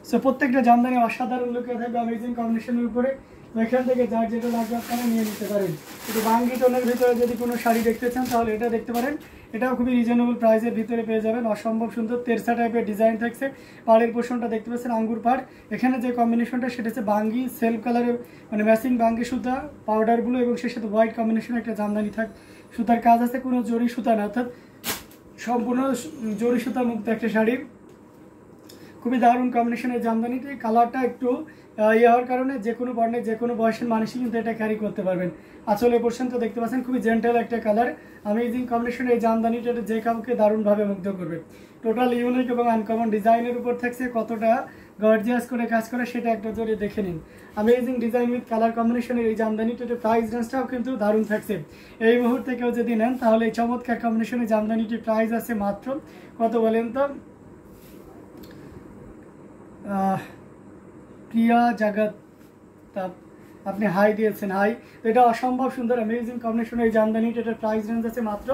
So প্রত্যেকটা জামদানি অসাধারণ লুকে থাকবে অ্যামেজিং কম্বিনেশনের উপরে। তো এখান থেকে যার যেটা লাগবে আপনারা নিয়ে নিতে পারেন। কিন্তু বাঙ্গি টোনের ভিতরে যদি কোনো শাড়ি দেখতে চান তাহলে এটা দেখতে পারেন, এটাও খুবই রিজনেবল প্রাইসের ভিতরে পেয়ে যাবেন। অসম্ভব সুন্দর তেরসা টাইপের ডিজাইন থাকছে। পাড়ের পোর্শনটা দেখতে পাচ্ছেন আঙ্গুর পাড়। এখানে যে কম্বিনেশনটা সেটা হচ্ছে বাঙ্গি সেলফ কালারের মানে ম্যাচিং বাঙ্গি সুতা পাউডার ব্লু এবং সেই সাথে হোয়াইট কম্বিনেশনের একটা জামদানি থাক সুতার কাজ আছে, কোনো জরি সুতা না, অর্থাৎ সম্পূর্ণ জরি সুতা মুক্ত একটা শাড়ি। খুবই দারুণ কম্বিনেশনের জামদানিটি। কালারটা একটু ইয়ে হওয়ার কারণে যে কোনো বর্ণের যে কোনো বয়সের মানুষই কিন্তু এটা ক্যারি করতে পারবেন। আসলে পোর্শন তো দেখতে পাচ্ছেন খুবই জেন্টাল একটা কালার। অ্যামেজিং কম্বিনেশনের এই জামদানিটা যে কাউকে দারুণভাবে মুগ্ধ করবে। টোটাল ইউনিক এবং আনকমন ডিজাইনের উপর থাকছে, কতটা গর্জিয়াস করে কাজ করে সেটা একটা জোরে দেখে নিন। অ্যামেজিং ডিজাইন উইথ কালার কম্বিনেশনের এই জামদানিটার প্রাইস রেঞ্জটাও কিন্তু দারুণ থাকছে। এই মুহূর্তে কেউ যদি নেন তাহলে এই চমৎকার কম্বিনেশনের জামদানিটির প্রাইস আছে মাত্র কত বলেন তো? প্রিয়া জগৎ আপনি হাই দিয়েছেন, হাই। তো এটা অসম্ভব সুন্দর অ্যামেজিং কম্বিনেশন এই জামদানিটা, এটার প্রাইস রেঞ্জ আছে মাত্র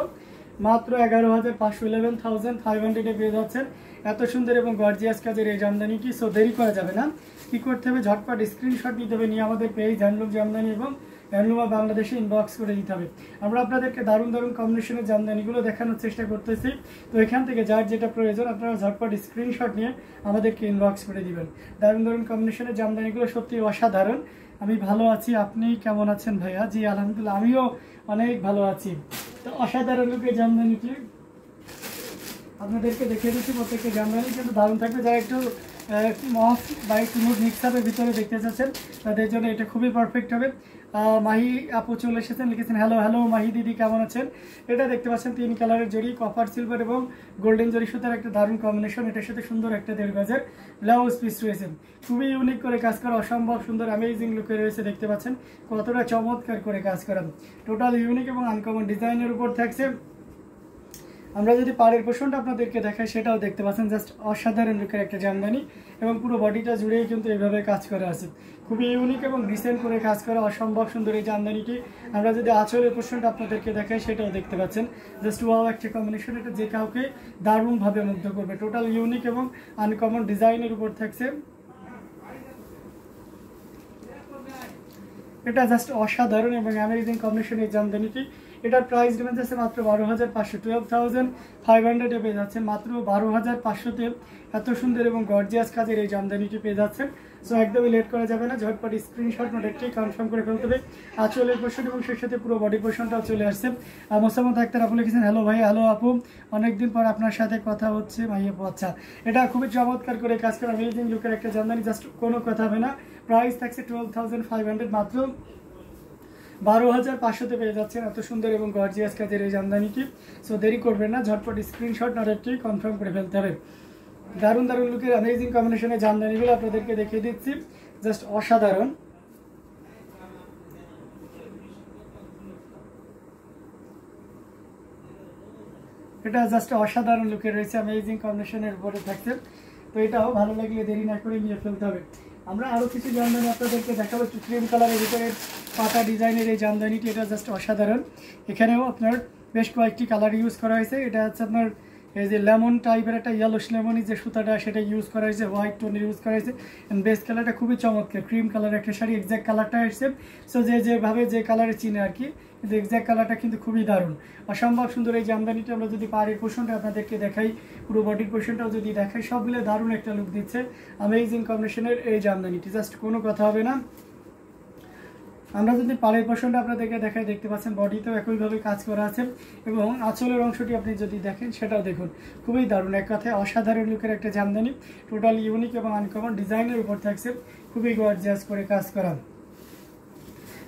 11,500 11,500 পেয়ে যাচ্ছেন। এত সুন্দর এবং গর্জিয়াস কাজের এই জামদানিটি। সো দেরি করা যাবে না, কি করতে হবে ঝটপট স্ক্রিনশট নিতে হবে, নিয়ে আমাদের পেজ হ্যান্ডলুম জামদানি এবং হ্যান্ডলুমা বাংলাদেশে ইনবক্স করে দিতে হবে। আমরা আপনাদেরকে দারুণ দারুণ কম্বিনেশনের জামদানিগুলো দেখানোর চেষ্টা করতেছি। তো এখান থেকে যার যেটা প্রয়োজন আপনারা ঝটপট স্ক্রিনশট নিয়ে আমাদেরকে ইনবক্স করে দিবেন। দারুণ দারুণ কম্বিনেশনের জামদানিগুলো সত্যি অসাধারণ। আমি ভালো আছি, আপনি কেমন আছেন ভাইয়া? জি আলহামদুলিল্লাহ, আমিও অনেক ভালো আছি। তো অসাধারণ লুকের জামদানিটি আপনাদেরকে দেখিয়ে দিচ্ছি। প্রত্যেকটা জামদানি কিন্তু দারুণ থাকবে। যারা একটু মফ বা একটু মুড মিক্সআপের ভিতরে দেখতে চাচ্ছেন তাদের জন্য এটা খুবই পারফেক্ট হবে। মাহি আপু চলে এসেছেন, লিখেছেন হ্যালো হ্যালো মাহি দিদি কেমন আছেন। এটা দেখতে পাচ্ছেন 3 কালারের জড়ি, কপার সিলভার এবং গোল্ডেন জরি সুতার একটা দারুণ কম্বিনেশন। এটার সাথে সুন্দর একটা 1.5 গজের ব্লাউজ পিস রয়েছে। খুবই ইউনিক করে কাজ করা, অসম্ভব সুন্দর অ্যামেজিং লুকে রয়েছে। দেখতে পাচ্ছেন কতটা চমৎকার করে কাজ করা। টোটাল ইউনিক এবং আনকমন ডিজাইনের উপর থাকছে। আমরা যদি পাড়ের পোর্শনটা আপনাদেরকে দেখাই সেটাও দেখতে পাচ্ছেন, জাস্ট অসাধারণ লুকের একটা জামদানি এবং পুরো বডিটা জুড়েই কিন্তু এইভাবে কাজ করা আছে। খুবই ইউনিক এবং ডিসেন্ট করে কাজ করা, অসম্ভব সুন্দর এই জামদানিটি। আমরা যদি আঁচলের পোর্শনটা আপনাদেরকে দেখাই সেটাও দেখতে পাচ্ছেন, জাস্ট ওয়াও একটা কম্বিনেশন। এটা যে কাউকে দারুণভাবে মুগ্ধ করবে। টোটাল ইউনিক এবং আনকমন ডিজাইনের উপর থাকছে। এটা জাস্ট অসাধারণ এবং অ্যামেজিং কম্বিনেশন এই জামদানিটি। এটার প্রাইস রেঞ্জ আছে মাত্র 12,500 12,500 পেয়ে যাচ্ছেন। মাত্র 12,500-তে এত সুন্দর এবং গর্জিয়াস কাজের এই জামদানিটি পেয়ে যাচ্ছেন। সো একদমই লেট করা যাবে না, ঝটপট স্ক্রিনশট নোটেকটি কনফার্ম করে ফেলতে হবে। আঁচলের পোর্শন এবং সেই সাথে পুরো বডি পোর্শনটাও চলে আসছে। মোসাম্মদ আক্তার আপু লিখেছেন হ্যালো ভাই, হ্যালো আপু, অনেকদিন পর আপনার সাথে কথা হচ্ছে ভাই আপু। আচ্ছা, এটা খুবই চমৎকার করে কাজ করা অ্যামেজিং লুকের একটা জামদানি, জাস্ট কোনো কথা হবে না। প্রাইস থাকছে 12,500, মাত্র 12,500-তে পেয়ে যাচ্ছেন এত সুন্দর এবং গর্জিয়াস কাজের এই জামদানিটি। সো দেরি করবেন না, ঝটপট স্ক্রিনশট নোটেকটি কনফার্ম করে ফেলতে হবে। দারুণ দারুণ লুকের অ্যামেজিং কম্বিনেশনের জামদানিগুলো আপনাদেরকে দেখিয়ে দিচ্ছি, জাস্ট অসাধারণ। এটা জাস্ট অসাধারণ লুকে রয়েছে, অ্যামেজিং কম্বিনেশনের উপরে থাকছে। তো এটাও ভালো লাগলে দেরি না করে নিয়ে ফেলতে হবে। আমরা আরও কিছু জামদানি আপনাদেরকে দেখাবো। ক্রিম কালারের ভিতরে পাতা ডিজাইনের এই জামদানিটি, এটা জাস্ট অসাধারণ। এখানেও আপনার বেশ কয়েকটি কালার ইউজ করা হয়েছে। এটা হচ্ছে আপনার এই যে লেমন টাইপের একটা ইয়েলোশ লেমনই যে সুতাটা সেটা ইউজ করা হয়েছে, হোয়াইট টোনের ইউজ করা হয়েছে। বেস কালারটা খুবই চমৎকার, ক্রিম কালার একটা শাড়ি, এক্স্যাক্ট কালারটা এসছে। সো যেভাবে যে কালারে চিনে আর কি, কিন্তু এক্স্যাক্ট কালারটা কিন্তু খুবই দারুণ, অসম্ভব সুন্দর এই জামদানিটা। আমরা যদি পাড়ের পোর্শনটা আপনাদেরকে দেখাই, পুরো বডির পোর্শনটাও যদি দেখাই, সব মিলে দারুণ একটা লুক দিচ্ছে অ্যামেজিং কম্বিনেশনের এই জামদানিটি, জাস্ট কোনো কথা হবে না। আমরা যদি পাড়ের পোর্শনটা আপনাদেরকে দেখাই, দেখতে পাচ্ছেন বডিতেও একইভাবে কাজ করা আছে এবং আঁচলের অংশটি আপনি যদি দেখেন সেটাও দেখুন, খুবই দারুণ, এক কথায় অসাধারণ লুকের একটা জামদানি। টোটাল ইউনিক এবং আনকমন ডিজাইনের উপর থাকছে, খুবই গর্জিয়াস করে কাজ করা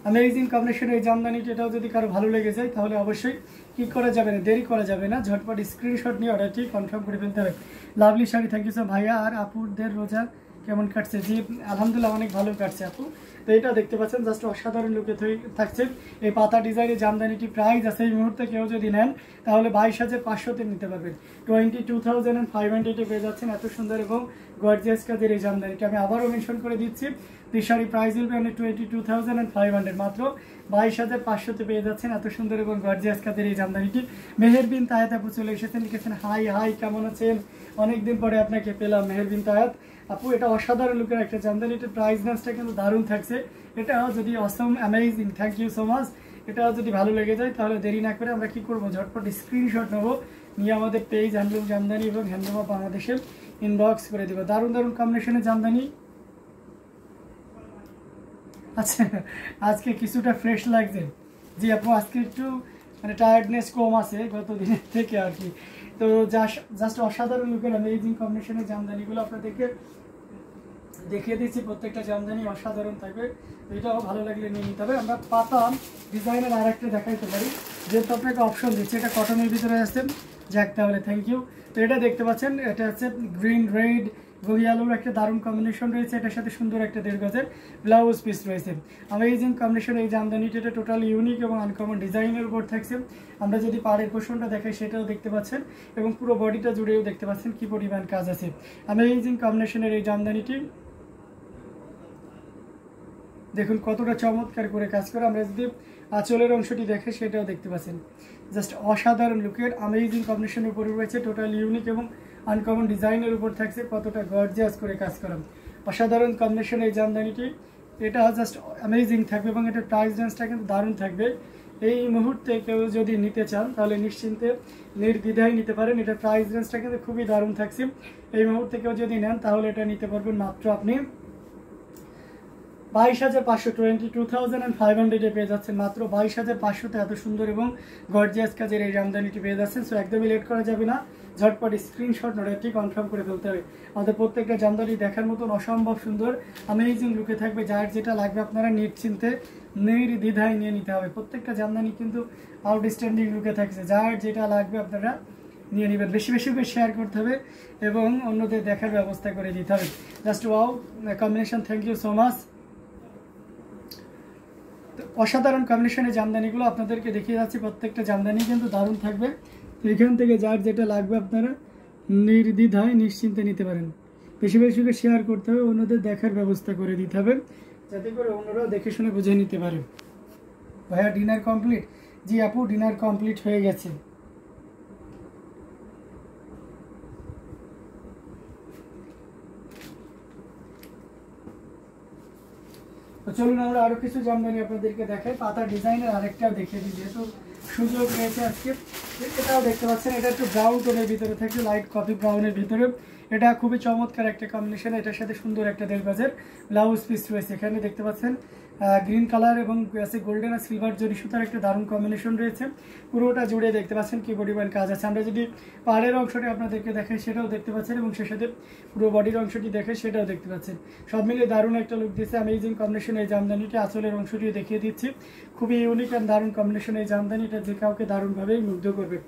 অ্যামেজিং কম্বিনেশনের এই জামদানিটি। এটাও যদি কারো ভালো লেগে যায় তাহলে অবশ্যই কি করা যাবে না, দেরি করা যাবে না, ঝটপট স্ক্রিনশট নিয়ে অর্ডারটি কনফার্ম করে ফেলতে হবে। Lovely sari, thank you sir. ভাইয়া আর আপুদের রোজা কেমন কাটছে? জি আলহামদুলিল্লাহ, অনেক ভালো কাটছে আপু। তো এটা দেখতে পাচ্ছেন জাস্ট অসাধারণ লুকে থাকছে এই পাতা ডিজাইনের জামদানিটি। প্রাইস আছে এই মুহূর্তে কেউ যদি নেন তাহলে 22,500-তে নিতে পারবেন। 22,500 পেয়ে যাচ্ছেন এত সুন্দর এবং গর্জিয়াস কাজের এই জামদানিটি। আমি আবারও মেনশন করে দিচ্ছি, this sari price will be only 22,500, মাত্র 22,500-তে পেয়ে যাচ্ছেন এত সুন্দর এবং গর্জিয়াস কাজের এই জামদানিটি। মেহের বিন তায়াত আপু চলে এসেছেন, লিখেছেন হাই হাই কেমন আছেন, অনেকদিন পরে আপনাকে পেলাম মেহের বিন তায়াত। আপু এটা অসাধারণ লুকের একটা জামদানি, এটার প্রাইস রেঞ্জটা কিন্তু দারুণ থাকছে। এটা যদি awesome amazing, thank you so much. এটা যদি ভালো লেগে যায় তাহলে দেরি না করে আমরা কি করবো, ঝটপট স্ক্রিনশট নেবো, নিয়ে আমাদের পেজ হ্যান্ডলুম জামদানি এবং হ্যান্ডলুম অফ বাংলাদেশে ইনবক্স করে দেবো। দারুণ দারুণ কম্বিনেশনের জামদানি। আচ্ছা, আজকে কিছুটা ফ্রেশ লাগছে। জি আপু, আজকে একটু মানে টায়ার্ডনেস কম আছে গত দিনের থেকে আর কি। তো জাস্ট অসাধারণ লুকের অ্যামেজিং কম্বিনেশনের জামদানিগুলো আপনাদেরকে দেখিয়ে দিচ্ছি। প্রত্যেকটা জামদানি অসাধারণ থাকবে, এটাও ভালো লাগলে নিয়ে নিতে হবে। আমরা পাতা ডিজাইনের আর একটা দেখাইতে পারি, যেহেতু আপনাকে অপশন দিচ্ছি। এটা কটনের ভিতরে আছে, যাক তাহলে থ্যাংক ইউ। তো এটা দেখতে পাচ্ছেন, এটা হচ্ছে গ্রিন রেড গহিয়ালুর একটা দারুণ কম্বিনেশন রয়েছে। এটার সাথে সুন্দর একটা 1.5 গজের ব্লাউজ পিস রয়েছে। অ্যামেজিং কম্বিনেশন এই জামদানিটা, এটা টোটাল ইউনিক এবং আনকমন ডিজাইনের উপর থাকছে। আমরা যদি পাড়ের পোর্শনটা দেখাই সেটাও দেখতে পাচ্ছেন, এবং পুরো বডিটা জুড়েও দেখতে পাচ্ছেন কি পরিমাণ কাজ আছে। অ্যামেজিং কম্বিনেশনের এই জামদানিটি দেখুন কতটা চমৎকার করে কাজ করে। আমরা যদি আঁচলের অংশটি দেখে সেটাও দেখতে পাচ্ছেন, জাস্ট অসাধারণ লুকের অ্যামেজিং কম্বিনেশনের উপরে রয়েছে। টোটাল ইউনিক এবং আনকমন ডিজাইনের উপর থাকছে, কতটা গর্জিয়াস করে কাজ করা। অসাধারণ কম্বিনেশন এই জামদানিটি, এটা জাস্ট অ্যামেজিং থাকবে এবং এটার প্রাইস রেঞ্জটা কিন্তু দারুণ থাকবে। এই মুহূর্তে কেউ যদি নিতে চান তাহলে নিশ্চিন্তে নির্দ্বিধায় নিতে পারেন। এটার প্রাইস রেঞ্জটা কিন্তু খুবই দারুণ থাকছে। এই মুহূর্তে কেউ যদি নেন তাহলে এটা নিতে পারবেন মাত্র আপনি 22,500, 22,500 পেয়ে যাচ্ছেন। মাত্র 22,500 এত সুন্দর এবং গর্জিয়াস কাজের এই জামদানিটি পেয়ে যাচ্ছেন। সো একদমই লেট করা যাবে না, ঝটপট স্ক্রিনশট নোটটি কনফার্ম করে ফেলতে হবে। আমাদের প্রত্যেকটা জামদানি দেখার মতন অসম্ভব সুন্দর অ্যামেজিং লুকে থাকবে। যার যেটা লাগবে আপনারা নিশ্চিন্তে নির্দ্বিধায় নিয়ে নিতে হবে। প্রত্যেকটা জামদানি কিন্তু আউটস্ট্যান্ডিং লুকে থাকছে, যার যেটা লাগবে আপনারা নিয়ে নেবেন। বেশি বেশি করে শেয়ার করতে হবে এবং অন্যদের দেখার ব্যবস্থা করে দিতে হবে। Just wow combination, thank you so much. অসাধারণ কম্বিনেশনের জামদানিগুলো আপনাদেরকে দেখিয়ে যাচ্ছি। প্রত্যেকটা জামদানি কিন্তু দারুণ থাকবে। তো এখান থেকে যার যেটা লাগবে আপনারা নির্দ্বিধায় নিশ্চিন্তে নিতে পারেন। বেশি বেশি করে শেয়ার করতে হবে, অন্যদের দেখার ব্যবস্থা করে দিতে হবে, যাতে করে অন্যরাও দেখে শুনে বুঝে নিতে পারে। ভাইয়া ডিনার কমপ্লিট? জি আপু, ডিনার কমপ্লিট হয়ে গেছে। তো চলুন আমরা আরো কিছু জামদানি আপনাদেরকে দেখাই। পাতা ডিজাইনের আরেকটাও দেখিয়ে দিই, যেহেতু সুযোগ রয়েছে আজকে। এটাও দেখতে পাচ্ছেন, এটা একটু ব্রাউন টোনের ভিতরে থাকে, লাইট কফি ব্রাউনের ভিতরে। এটা খুবই চমৎকার একটা কম্বিনেশন। এটার সাথে সুন্দর একটা 1.5 গজের ব্লাউজ পিস রয়েছে। এখানে দেখতে পাচ্ছেন গ্রিন কালার এবং গোল্ডেন আর সিলভার জরি সুতার একটা দারুণ কম্বিনেশন রয়েছে। পুরোটা জুড়ে দেখতে পাচ্ছেন কি পরিমাণ কাজ আছে। আমরা যদি পাড়ের অংশটি আপনাদেরকে দেখাই সেটাও দেখতে পাচ্ছেন, এবং সে সাথে পুরো বডির অংশটি দেখে সেটাও দেখতে পাচ্ছেন। সব মিলিয়ে দারুণ একটা লুক দিচ্ছে অ্যামেজিং কম্বিনেশন এই জামদানিটি। আঁচলের অংশটিও দেখিয়ে দিচ্ছি, খুবই ইউনিক অ্যান্ড দারুণ কম্বিনেশন এই জামদানিটা, যে কাউকে দারুণভাবেই মুগ্ধ করবে।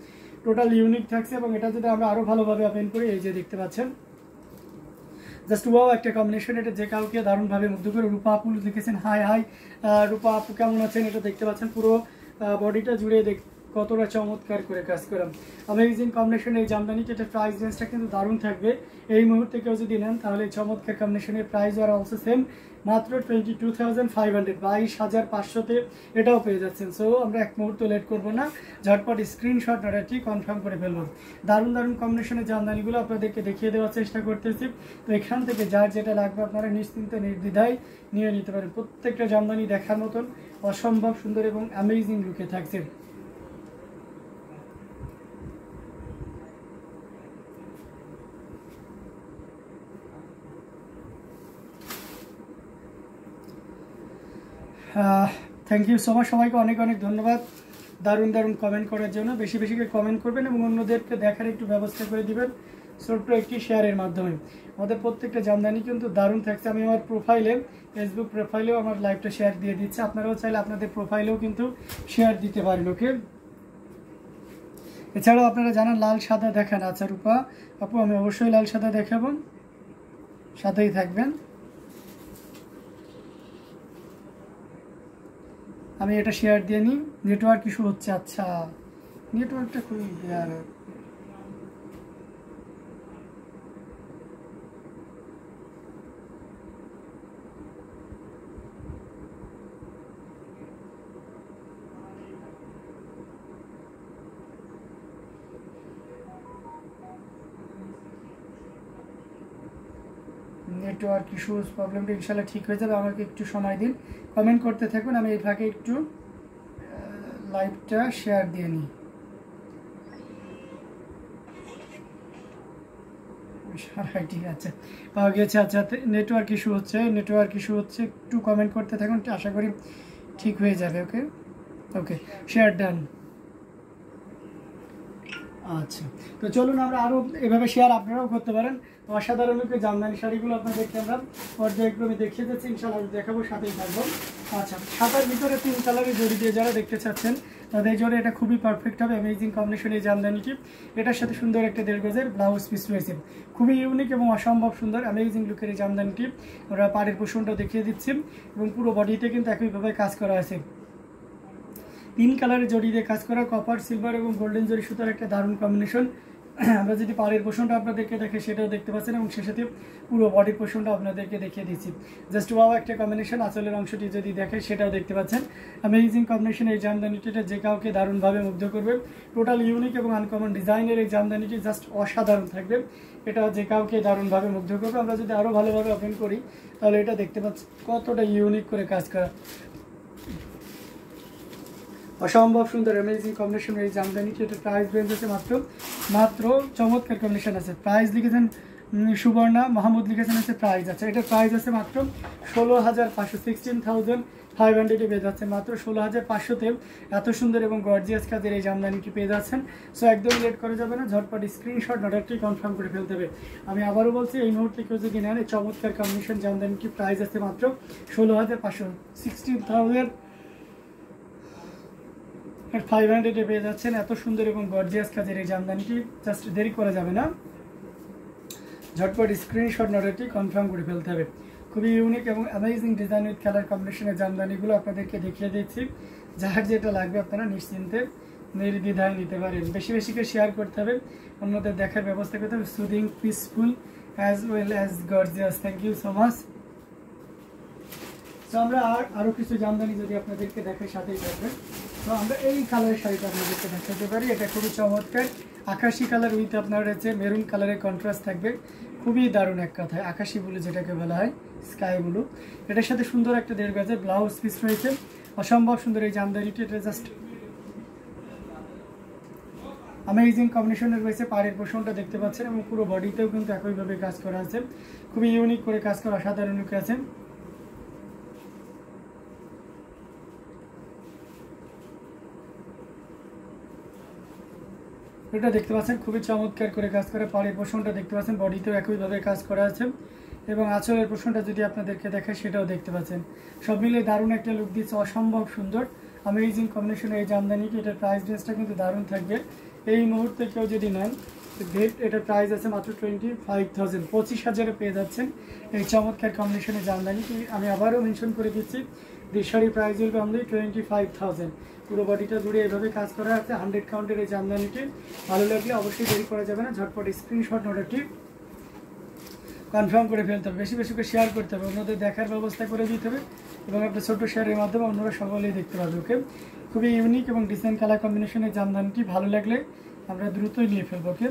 টোটাল ইউনিক থাকছে, এবং এটা যদি আমরা আরও ভালোভাবে ওপেন করি, এই যে দেখতে পাচ্ছেন জাস্ট ওয়াও একটা কম্বিনেশন। এটা যে কাউকে দারুণভাবে মুগ্ধ করে। রূপা আপু লিখেছেন হাই হাই। রূপা আপু কেমন আছেন? এটা দেখতে পাচ্ছেন পুরো বডিটা জুড়ে কতটা চমৎকার করে কাজ করাম। অ্যামেজিং কম্বিনেশন এই জামদানিটা, এটা প্রাইস রেঞ্জটা কিন্তু দারুণ থাকবে। এই মুহূর্তে কেউ যদি নেন তাহলে চমৎকার কম্বিনেশনের প্রাইস আর অলসো সেম, মাত্র 22,500, 22,500-তে এটাও পেয়ে যাচ্ছেন। সো আমরা এক মুহূর্ত লেট করবো না, ঝটপট স্ক্রিনশট অর্ডারটি কনফার্ম করে ফেলবো। দারুণ দারুণ কম্বিনেশনের জামদানিগুলো আপনাদেরকে দেখিয়ে দেওয়ার চেষ্টা করতেছি। তো এখান থেকে যার যেটা লাগবে আপনারা নিশ্চিন্তে নির্দ্বিধায় নিয়ে নিতে পারেন। প্রত্যেকটা জামদানি দেখার মতন অসম্ভব সুন্দর এবং অ্যামেজিং লুকে থাকছে। থ্যাংক ইউ সো মাচ, সবাইকে অনেক অনেক ধন্যবাদ দারুণ দারুণ কমেন্ট করার জন্য। বেশি বেশি করে কমেন্ট করবেন এবং অন্যদেরকে দেখার একটু ব্যবস্থা করে দিবেন ছোট্ট একটি শেয়ারের মাধ্যমে। আমাদের প্রত্যেকটা জামদানি কিন্তু দারুণ থাকছে। আমি আমার প্রোফাইলে, ফেসবুক প্রোফাইলেও আমার লাইভটা শেয়ার দিয়ে দিচ্ছি, আপনারাও চাইলে আপনাদের প্রোফাইলেও কিন্তু শেয়ার দিতে পারেন। ওকে, এছাড়াও আপনারা জানান লাল সাদা দেখান। আচ্ছা রূপা আপু, আমি অবশ্যই লাল সাদা দেখাবো, সাথেই থাকবেন। আমি এটা শেয়ার দিয়ে নিই, নেটওয়ার্ক ইস্যু হচ্ছে। আচ্ছা, নেটওয়ার্কটা খুবই নেটওয়ার্ক ইস্যুস প্রবলেমটা ইনশাল্লাহ ঠিক হয়ে যাবে, আমাকে একটু সময় দিন, কমেন্ট করতে থাকুন, আমি এই ফাঁকে একটু লাইভটা শেয়ার দিয়ে নিই। ঠিক আছে, পাওয়া গেছে। আচ্ছা, নেটওয়ার্ক ইস্যু হচ্ছে, একটু কমেন্ট করতে থাকুন, আশা করি ঠিক হয়ে যাবে। ওকে ওকে, শেয়ার ডান। আচ্ছা, তো চলুন আমরা আরও এভাবে শেয়ার আপনারাও করতে পারেন। অসাধারণ লোকের জামদানি শাড়িগুলো আপনাদেরকে আমরা পর্যায়ক্রমে দেখিয়ে যাচ্ছি, ইনশাআল্লাহ দেখাবো, সাথেই থাকবো। আচ্ছা, সাদার ভিতরে 3 কালারের জড়ি দিয়ে যারা দেখতে চাচ্ছেন তাদের জন্য এটা খুবই পারফেক্ট হবে, অ্যামেজিং কম্বিনেশন এই জামদানিটি। এটার সাথে সুন্দর একটা 1.5 গজের ব্লাউজ পিস রয়েছে, খুবই ইউনিক এবং অসম্ভব সুন্দর অ্যামেজিং লুকের এই জামদানিটি। আমরা পাড়ের পোষণটাও দেখিয়ে দিচ্ছি এবং পুরো বডিতে কিন্তু একইভাবে কাজ করা আছে। 3 কালারের জড়ি দিয়ে কাজ করা, কপার, সিলভার এবং গোল্ডেন জরি সুতার একটা দারুণ কম্বিনেশন। আমরা যদি পাড়ের পোষণটা আপনাদেরকে দেখে সেটাও দেখতে পাচ্ছেন এবং সে সাথে পুরো বডির পোষণটা আপনাদেরকে দেখিয়ে দিচ্ছি। জাস্ট ওয়াও একটা কম্বিনেশন। আঁচলের অংশটি যদি দেখে সেটাও দেখতে পাচ্ছেন, অ্যামেজিং কম্বিনেশন এই জামদানিটিটা যে কাউকে দারুণভাবে মুগ্ধ করবে। টোটাল ইউনিক এবং আনকমন ডিজাইনের এই জামদানিটি জাস্ট অসাধারণ থাকবে, এটা যে কাউকে দারুণভাবে মুগ্ধ করবে। আমরা যদি আরও ভালোভাবে ওপেন করি তাহলে এটা দেখতে পাচ্ছি কতটা ইউনিক করে কাজ করা, অসম্ভব সুন্দর অ্যামেজিং কম্বিনেশন এই জামদানিটি। এটা প্রাইস রেঞ্জ আছে মাত্র চমৎকার কম্বিনেশন আছে। প্রাইস লিখেছেন সুবর্ণা মাহমুদ, লিখেছেন আছে প্রাইস আছে, এটার প্রাইস আছে মাত্র 16,500, 16,500 পেয়ে যাচ্ছেন, মাত্র 16,500-তে এত সুন্দর এবং গর্জিয়াস কাজের এই জামদানিটি পেয়ে যাচ্ছেন। সো একদম লেট করা যাবে না, ঝটপট স্ক্রিনশট অর্ডারটি কনফার্ম করে ফেলতে হবে। আমি আবারও বলছি, এই মুহূর্তে কেউ যদি নেন এই চমৎকার কম্বিনেশন জামদানিটি প্রাইস আছে মাত্র 16,500, 16,500 পেয়ে যাচ্ছেন। এত সুন্দর এবং গর্জিয়াস কাজের এই জামদানিটি, জাস্ট দেরি করা যাবে না, ঝটপট স্ক্রিনশট অর্ডারটি কনফার্ম করে ফেলতে হবে। খুবই ইউনিক এবং অ্যামেজিং ডিজাইন উইথ কালার কম্বিনেশনের জামদানিগুলো আপনাদেরকে দেখিয়ে দিচ্ছি। যার যেটা লাগবে আপনারা নিশ্চিন্তে নির্দ্বিধায় নিতে পারেন। বেশি বেশি করে শেয়ার করতে হবে, অন্যদের দেখার ব্যবস্থা করতে হবে। Soothing, peaceful as well as gorgeous. Thank you so much. তো আমরা আরও কিছু জামদানি যদি আপনাদেরকে দেখাই সাথেই থাকবে। তো আমরা এই কালারের শাড়িটা আপনাদেরকে দেখাতে পারি, এটা খুবই চমৎকার আকাশি কালার উইথ আপনার রয়েছে মেরুন কালারের কন্ট্রাস্ট থাকবে, খুবই দারুণ এক কথায় আকাশি ব্লু যেটাকে বলা হয়, স্কাই ব্লু। এটার সাথে সুন্দর একটা 1.5 গজের ব্লাউজ পিস রয়েছে, অসম্ভব সুন্দর এই জামদানিটি। এটা জাস্ট অ্যামেজিং কম্বিনেশনের রয়েছে, পাড়ের পোষণটা দেখতে পাচ্ছেন এবং পুরো বডিতেও কিন্তু একইভাবে কাজ করা আছে, খুবই ইউনিক করে কাজ করা, অসাধারণ লুকে আছে। এটা দেখতে পাচ্ছেন খুবই চমৎকার করে কাজ করে, পাড়ের পোষণটা দেখতে পাচ্ছেন, বডিতেও একইভাবে কাজ করা আছে এবং আঁচলের পোষণটা যদি আপনাদেরকে দেখায় সেটাও দেখতে পাচ্ছেন। সব মিলিয়ে দারুণ একটা লুক দিচ্ছে, অসম্ভব সুন্দর অ্যামেজিং কম্বিনেশনের এই জামদানিটি। এটার প্রাইস রেঞ্জটা কিন্তু দারুণ থাকবে। এই মুহূর্তে কেউ যদি নেন এটার প্রাইস আছে মাত্র 25,000, 25,000-এ পেয়ে যাচ্ছেন এই চমৎকার কম্বিনেশনের জামদানিটি। আমি আবারও মেনশন করে দিচ্ছি, this sari price will be only 25,000। পুরো বডিটা জুড়ে এভাবে কাজ করা আছে, 100 কাউন্টের এই জামদানিটি। ভালো লাগলে অবশ্যই দেরি করা যাবে না, ঝটপট স্ক্রিনশট অর্ডারটি কনফার্ম করে ফেলতে হবে, বেশি বেশি করে শেয়ার করতে হবে, অন্যদের দেখার ব্যবস্থা করে দিতে হবে এবং আপনার ছোট্ট শেয়ারের মাধ্যমে অন্যরা সকলেই দেখতে পাবে। ওকে, খুবই ইউনিক এবং ডিজাইন কালার কম্বিনেশনের জামদানিটি, ভালো লাগলে আমরা দ্রুতই নিয়ে ফেলবো। Okay,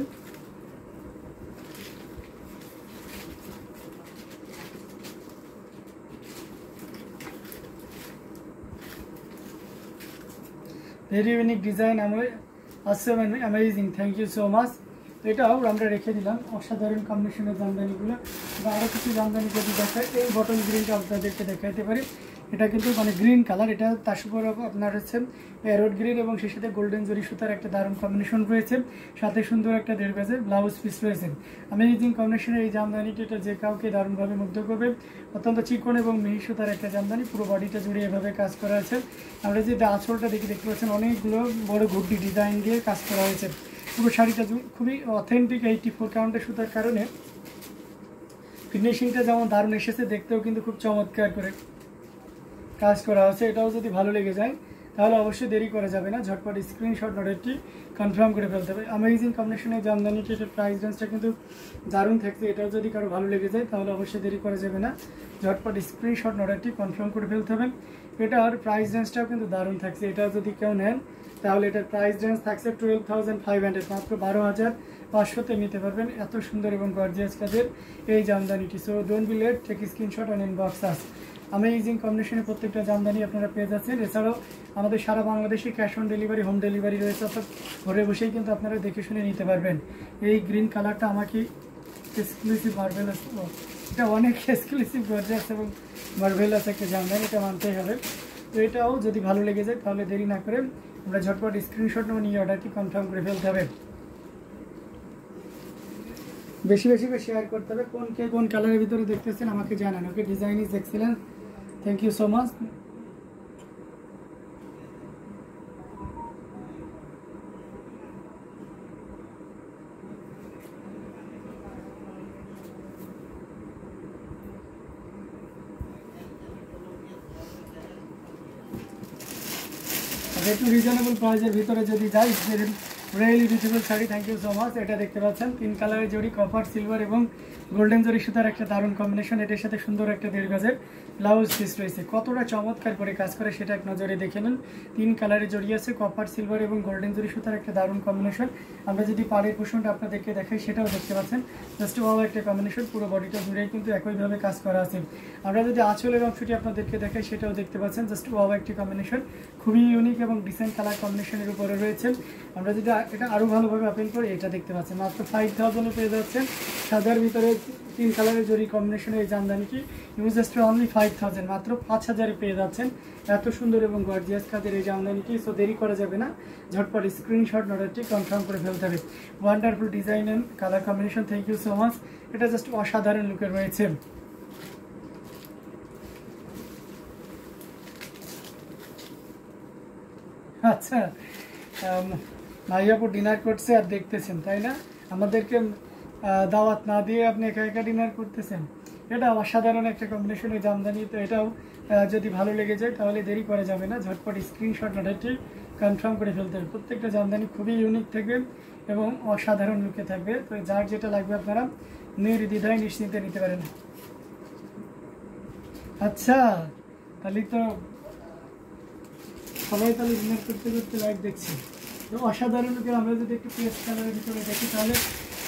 very unique design, awesome and amazing, thank you so much. এটাও আমরা রেখে দিলাম, অসাধারণ কম্বিনেশনের জামদানিগুলো। বা আরও কিছু জামদানি যদি দেখায়, এই বটল গ্রিনটা আপনাদেরকে দেখাইতে পারি, এটা কিন্তু মানে গ্রিন কালার, এটা তার উপর আপনার হচ্ছে প্যারট গ্রিন এবং সেই সাথে গোল্ডেন জরি সুতার একটা দারুণ কম্বিনেশন রয়েছে, সাথে সুন্দর একটা 1.5 গজের ব্লাউজ পিস রয়েছে। অ্যামেজিং কম্বিনেশনের এই জামদানিটি, এটা যে কাউকে দারুণভাবে মুগ্ধ করবে। অত্যন্ত চিকন এবং মিহি সুতার একটা জামদানি, পুরো বডিটা জুড়ে এভাবে কাজ করা আছে। আমরা যদি আঁচলটা দেখতে পাচ্ছেন, অনেকগুলো বড় ঘুরটি ডিজাইন দিয়ে কাজ করা হয়েছে। পুরো শাড়িটা খুবই অথেন্টিক 84 কাউন্টের সুতার কারণে ফিনিশিংটা যেমন দারুণ এসেছে, দেখতেও কিন্তু খুব চমৎকার করে কাজ করা আছে। এটাও যদি ভালো লেগে যায় তাহলে অবশ্যই দেরি করা যাবে না, ঝটপট স্ক্রিনশট অর্ডারটি কনফার্ম করে ফেলতে হবে। অ্যামেজিং কম্বিনেশনের জামদানিটি, এটার প্রাইস রেঞ্জটা কিন্তু দারুণ থাকছে। এটাও যদি কারো ভালো লেগে যায় তাহলে অবশ্যই দেরি করা যাবে না, ঝটপট স্ক্রিনশট অর্ডারটি কনফার্ম করে ফেলতে হবে। এটার প্রাইস রেঞ্জটাও কিন্তু দারুণ থাকছে। এটাও যদি কেউ নেন তাহলে এটার প্রাইস রেঞ্জ থাকছে 12,500, মাত্র 500-তে নিতে পারবেন। এত সুন্দর এবং গর্জিয়াস কাজের এই জামদানিটি। So don't be late, take screenshot and inbox us. Amazing কম্বিনেশনে প্রত্যেকটা জামদানি আপনারা পেয়ে যাচ্ছেন। এছাড়াও আমাদের সারা বাংলাদেশে cash on delivery, home delivery রয়েছে, অর্থাৎ ঘরে বসেই কিন্তু আপনারা দেখে শুনে নিতে পারবেন। এই গ্রিন কালারটা আমাকে এক্সক্লুসিভ মার্ভেলাস, এটা অনেক এক্সক্লুসিভ গর্জিয়াস এবং মার্ভেলাস একটা জামদানি, এটা মানতেই হবে। তো এটাও যদি ভালো লেগে যায় তাহলে দেরি না করে আমরা ঝটপট স্ক্রিনশট নিয়ে অর্ডারটি কনফার্ম করে ফেলতে হবে। বেশি বেশি করে শেয়ার করতে হবে। কোন কালারের ভিতরে দেখতেছেন আমাকে জানান। Okay, design is excellent, thank you so much. একটু রিজনেবল প্রাইসের ভিতরে যদি যাই, really beautiful sari, thank you so much. এটা দেখতে পাচ্ছেন 3 কালারের জড়ি, কপার, সিলভার এবং গোল্ডেন জরি সুতার একটা দারুণ কম্বিনেশন। এটার সাথে সুন্দর একটা 1.5 গজের ব্লাউজ পিস রয়েছে। কতটা চমৎকার করে কাজ করে সেটা এক নজরে দেখে নিন। 3 কালারের জড়ি আছে, কপার, সিলভার এবং গোল্ডেন জরি সুতার একটা দারুণ কম্বিনেশন। আমরা যদি পাড়ের পোর্শনটা আপনাদেরকে দেখাই সেটাও দেখতে পাচ্ছেন, জাস্ট ওয়াও একটা কম্বিনেশন। পুরো বডিটা জুড়েই কিন্তু একইভাবে কাজ করা আছে। আমরা যদি আঁচলের অংশটি আপনাদেরকে দেখাই সেটাও দেখতে পাচ্ছেন, জাস্ট ওয়াও একটি কম্বিনেশন, খুবই ইউনিক এবং ডিসেন্ট কালার কম্বিনেশনের উপরে রয়েছে। আমরা যদি এটা আরও ভালোভাবে ওপেন করি, এটা দেখতে পাচ্ছেন মাত্র 5000-এ পেয়ে যাচ্ছেন। সাদার ভিতরে 3 কালারের জরি কম্বিনেশনের এই জামদানিটি জাস্ট অনলি 5000, মাত্র 5000-এ পেয়ে যাচ্ছেন। এত সুন্দর এবং গর্জিয়াস কাজের এই জামদানিটি। সো দেরি করা যাবে না, ঝটপট স্ক্রিনশট অর্ডারটি কনফার্ম করে ফেলতে হবে। Wonderful design and colour combination, thank you so much. এটা জাস্ট অসাধারণ লুকে রয়েছে। আচ্ছা, ভাইয়াপুর ডিনার করছে আর দেখতেছেন, তাই না? আমাদেরকে দাওয়াত না দিয়ে আপনি একা একা ডিনার করতেছেন। এটা অসাধারণ একটা কম্বিনেশনের জামদানি। তো এটাও যদি ভালো লেগে যায় তাহলে দেরি করা যাবে না, ঝটপট স্ক্রিনশট অর্ডারটি কনফার্ম করে ফেলতে হবে। প্রত্যেকটা জামদানি খুবই ইউনিক থাকবে এবং অসাধারণ লুকে থাকবে। তো যার যেটা লাগবে আপনারা নির্দ্বিধায় নিশ্চিন্তে নিতে পারেন। আচ্ছা, তাহলে তো সবাই তাহলে ডিনার করতে করতে লাইভ দেখছি। তো অসাধারণ লুকে আমরা যদি একটু পেস্ট কালারের ভিতরে দেখি তাহলে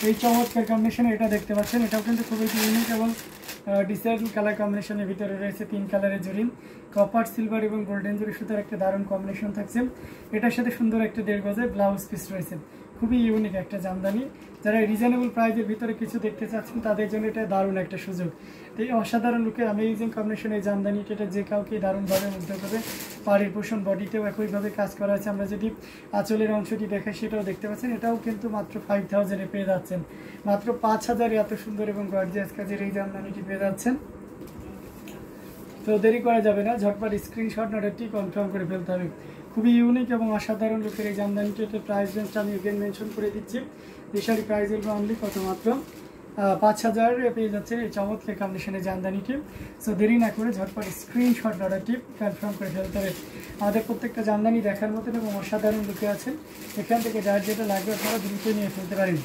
এই চমৎকার কম্বিনেশনে এটা দেখতে পাচ্ছেন। এটাও কিন্তু খুবই ইউনিক এবং ডিসেন্ট কালার কম্বিনেশনের ভিতরে রয়েছে। 3 কালারের জরি, কপার, সিলভার এবং গোল্ডেন জরি সুতার একটা দারুণ কম্বিনেশন থাকছে। এটার সাথে সুন্দর একটা 1.5 গজের ব্লাউজ পিস রয়েছে। খুবই ইউনিক একটা জামদানি। যারা রিজনেবল প্রাইসের ভিতরে কিছু দেখতে চাচ্ছেন তাদের জন্য এটা দারুণ একটা সুযোগ। তো এই অসাধারণ লুকের অ্যামেজিং কম্বিনেশন এই জামদানিটা, এটা যে কাউকে দারুণভাবে মুগ্ধ করবে। পাড়ের পোষণ বডিতেও একইভাবে কাজ করা আছে। আমরা যদি আঁচলের অংশটি দেখাই সেটাও দেখতে পাচ্ছেন। এটাও কিন্তু মাত্র 5000-এ পেয়ে যাচ্ছেন। মাত্র 5000-এ এত সুন্দর এবং গর্জিয়াস কাজের এই জামদানিটি পেয়ে যাচ্ছেন। তো দেরি করা যাবে না, ঝটপট স্ক্রিনশট অর্ডারটি কনফার্ম করে ফেলতে হবে। খুবই ইউনিক এবং অসাধারণ লুকের এই জামদানিটি। এটার প্রাইস রেঞ্জটা আমি এগেন মেনশন করে দিচ্ছি। এই শাড়ি প্রাইস হলো অনলি কত, মাত্র 5000-এ পেয়ে যাচ্ছে এই চমৎকার কম্বিনেশনের জামদানিটি। সো দেরি না করে ঝটপট স্ক্রিনশট অর্ডারটি কনফার্ম করে ফেলতে হবে। আমাদের প্রত্যেকটা জামদানি দেখার মতন এবং অসাধারণ লুকে আছে। এখান থেকে যার যেটা লাগবে আপনারা দ্রুত নিয়ে ফেলতে পারেন।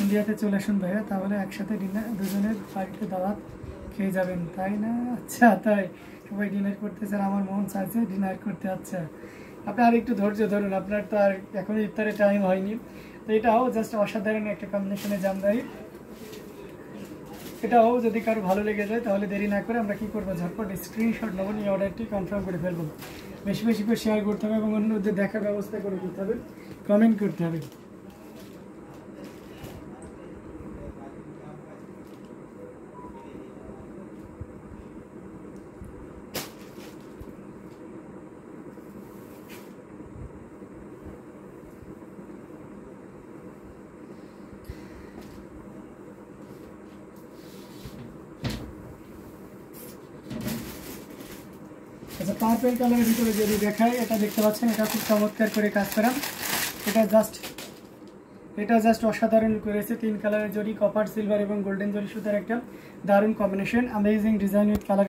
ইন্ডিয়াতে চলে আসুন ভাইয়া, তাহলে একসাথে ডিনার, দুজনের বাড়িতে দাওয়াত খেয়ে যাবেন, তাই না? আচ্ছা, তাই সবাই ডিনার করতেছেন, আমার মন চাইছে ডিনার করতে। আচ্ছা, আপনি আর একটু ধৈর্য ধরুন, আপনার তো আর এখন ইফতারের টাইম হয়নি। তো এটাও জাস্ট অসাধারণ একটা কম্বিনেশনের জামদানি। এটাও যদি কারো ভালো লেগে যায় তাহলে দেরি না করে আমরা কি করবো, ঝটপট স্ক্রিনশট নেবো, নিয়ে অর্ডারটি কনফার্ম করে ফেলবো। বেশি বেশি করে শেয়ার করতে হবে এবং অন্যদের দেখার ব্যবস্থা করে দিতে হবে, কমেন্ট করতে হবে। আচ্ছা, পার্পল কালারের ভিতরে যদি দেখায়, এটা দেখতে পাচ্ছেন, এটা খুব চমৎকার করে কাজ করা। এটা জাস্ট অসাধারণ লুক রয়েছে। 3 কালারের জরি, কপার, সিলভার এবং গোল্ডেন জরি সুতার একটা দারুণ combination. Amazing design with colour